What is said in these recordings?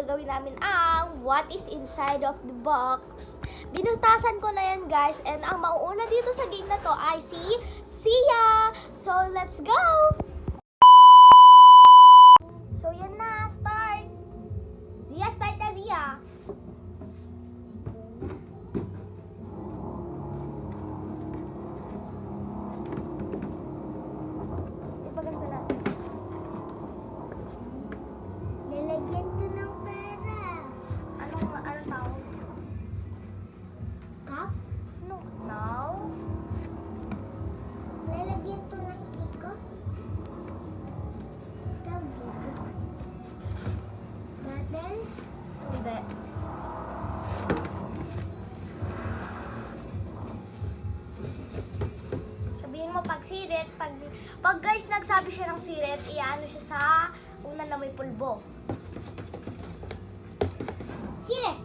gagawin namin ang what is inside of the box. Binutasan ko na yan, guys. And ang mauuna dito sa game na to ay si Sia. So, let's go! So, yan na. Start! Zia, start na, Zia. Ipaganda natin. Lalagyan ko ng pera. Anong tawag? Cup? No. Now? Lalagyan ko ng stick ko. Tawag dito. Bottle? Hindi. Sabihin mo pag sirit, pag guys nagsabi siya ng sirit, iyaano siya sa una na may pulbo. Sirit!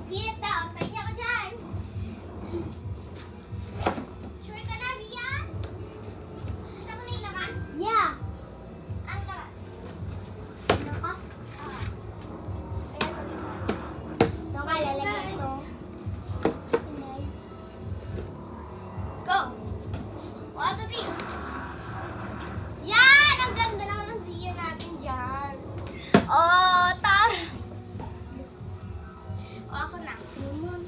Sirit daw! Tayo niya ka dyan! Sure ka na, Ria? Kita mo na yung laman? Yeah! Ano laman? Ano ka? Ayan, sabihin mo. Ito ka, lalagyan ko. Go! 1, 2, 3! Yan! Ang ganda naman ng siya natin dyan. Oh, tar! O, ako na. Lemon.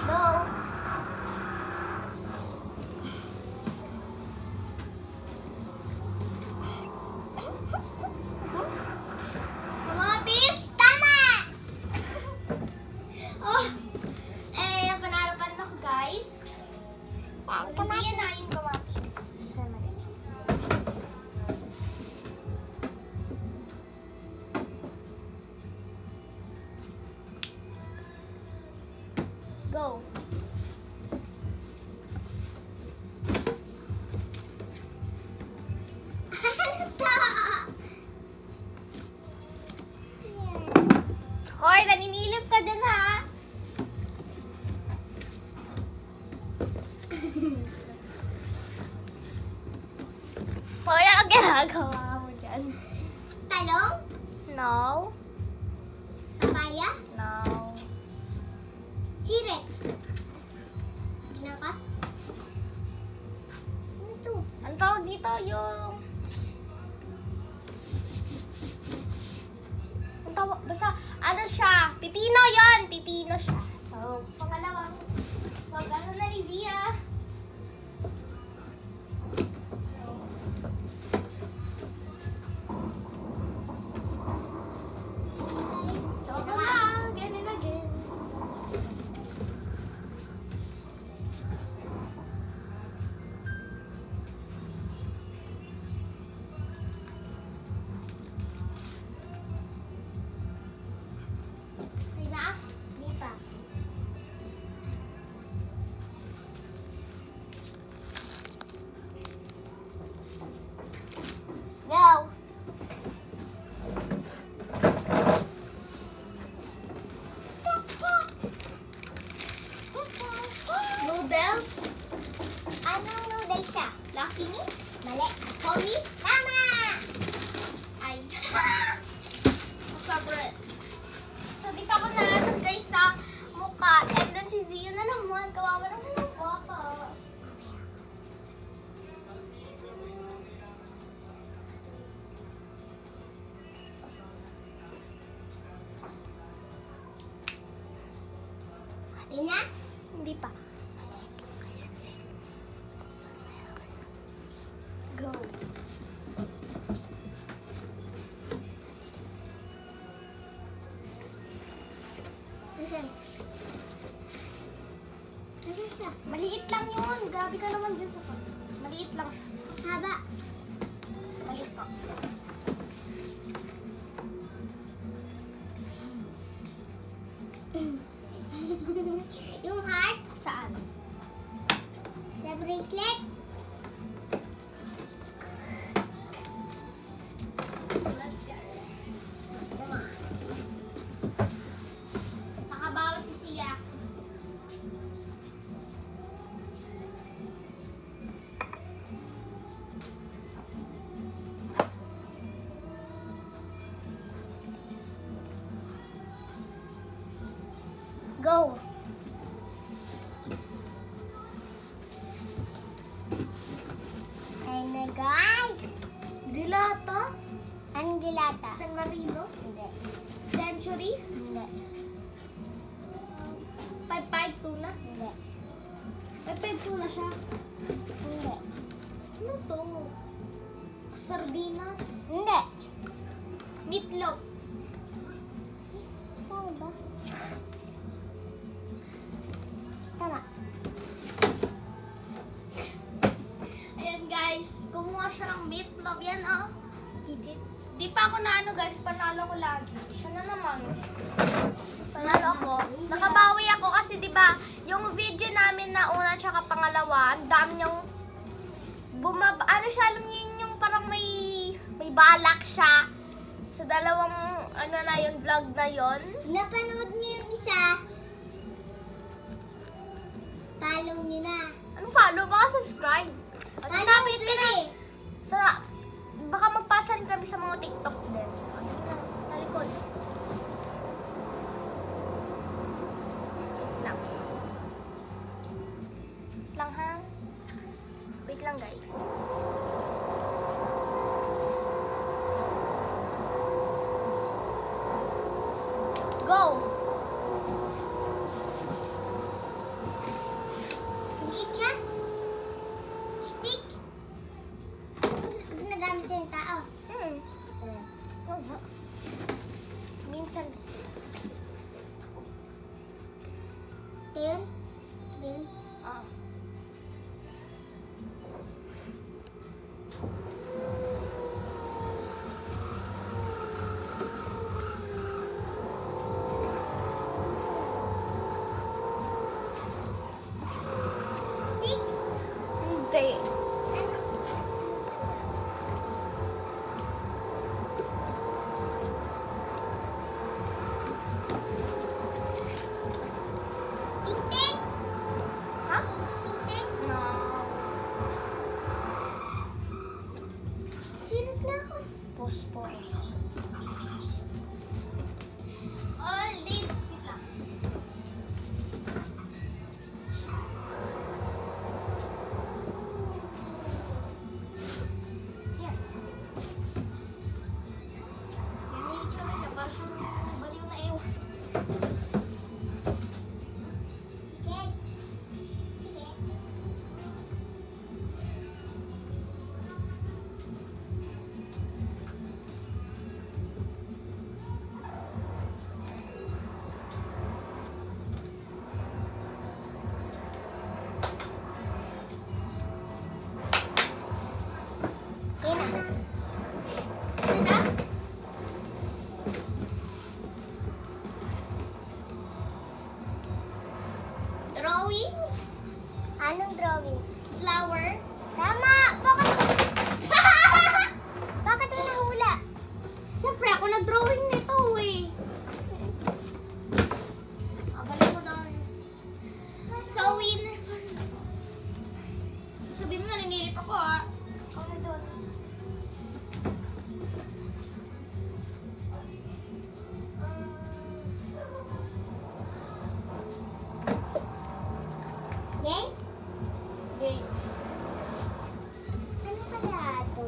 Go! Kamatis! Tama! Oh! Eh, panalo pa rin ako, guys. Kamatis. Yan na yung kamatis. Siya na rin. Go! Hoy, naninilip ka dyan, ha? Hoy, ang ginagawa mo dyan? Talong? No. Papaya? No. Sirit. Tignan ka? Ano to? Ang tawag dito yung... Ang tawag, basta, ano siya? Pipino yon, pipino siya. So, pangalawang, ano na ni Zia? So, ako na, again and again. Okay na? Hindi pa. Go! Noodles? Anong noodles siya? Lucky Me? Mali. Tommy? Tama! Ay. Ang favorite. So, dito ako na natin guys sa mukha. And then si Zio na naman. Kawawa naman ng bata. Hindi na? Hindi pa. Go. Nasaan? Nasaan siya? Maliit lang yun. Grabe ka naman dyan sa maliit lang siya. Haba. Maliit pa. Yung heart Saan? sa bracelet. Let's go. Go! Ayun na guys! Dilata? Anong dilata? San Marino? Hindi. Century? Hindi. 552 na? Hindi. 552 na siya? Hindi. Ano to? Sardinas? Hindi. Meatloaf? Ano ba? Tama. Ayan guys, kumuha siya ng meatloaf. Yan oh. Did Di pa ako na ano guys, panalo ko lagi. Siya na naman. Panalo ako. Nakabawi ako kasi di ba yung video namin na una tsaka pangalawa, ang dami niyang ano siya, alam niyo yun, yung parang may balak siya. Sa dalawang ano na yun, vlog na yun. Napanood niyo yung isa? Follow niyo na. Anong follow? Baka subscribe. Kasi napit ka na. eh. Sa, baka magpasa rin kami sa mga TikTok din. Kasi na, talikod. Wait lang. Wait lang ha. Wait lang guys. Go! Liit siya? Stick? Ginagamit siya yung tao. Oo. Minsan. Ito yun? Yun? Ah. Stick? Hindi. Ano? Ting-ting? Ha? Ting-ting? No. Silip na ako. Pospor. All this sila. Yan. Yan yung itsura niya. Parang siyang baliw na ewan. Sige. Sige. Yan na. Ano na? Drawing? Anong drawing? Flower? Tama! Bakit? Bakit mo nahula? Siyempre, ako nag-drawing nito eh. Balik mo daw. Sewing. Sabihin mo na, nanilip ako ah. Ikaw na doon. Game? Okay. Ano kaya ito?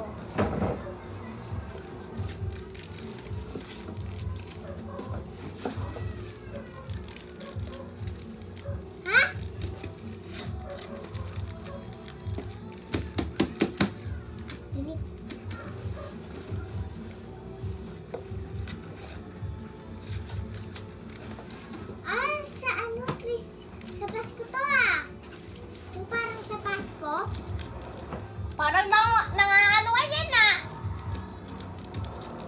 Ha? Init. Ah, sa ano, Chris? Sa Pasko to ah. Yung parang sa Pasko. Parang nangangano ka dyan ah.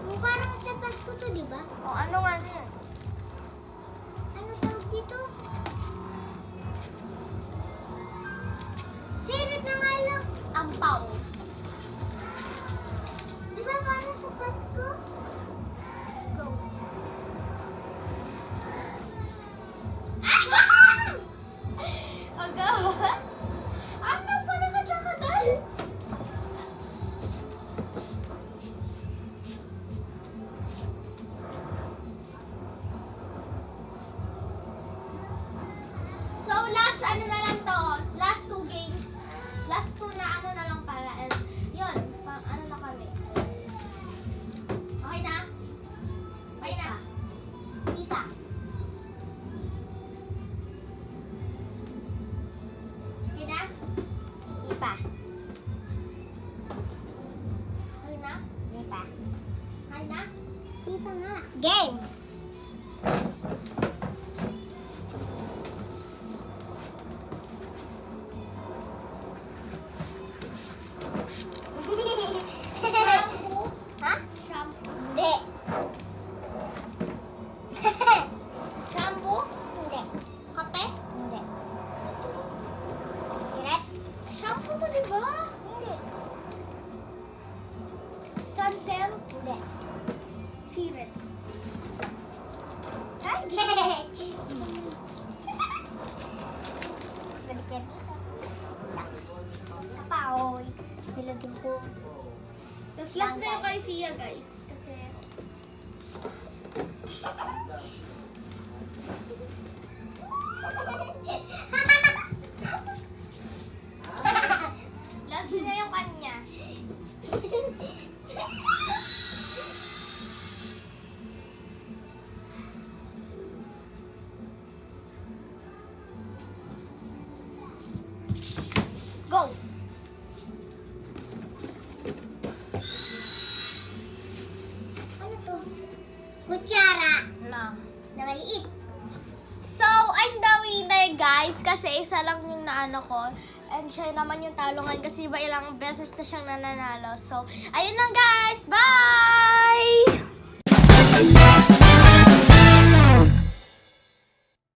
Yung parang sa Pasko to, di ba? O ano nga yan? Ano tawag dito? Sirit na nga lang. Ampaw. Di ba parang sa Pasko? Go. Agad? Ano? Parang katsakadal. Shampoo? Ha? Shampoo? Hindi. Shampoo? Hindi. Kape? Hindi. Siret? Shampoo to, di ba? Hindi. Sunscreen? Hindi. Siren. Ay! Balik yan dito. Kapaoy. Nilagyan ko. Tapos last na yung kay Sia, guys. Kasi... last na yung kanya. Go! Ano to? Kutsara. Na. Na maliit. So, I'm the winner, guys. Kasi isa lang yung naano ko. And siya naman yung talo ngayon kasi iba ilang beses na siyang nananalo. So, ayun lang, guys. Bye!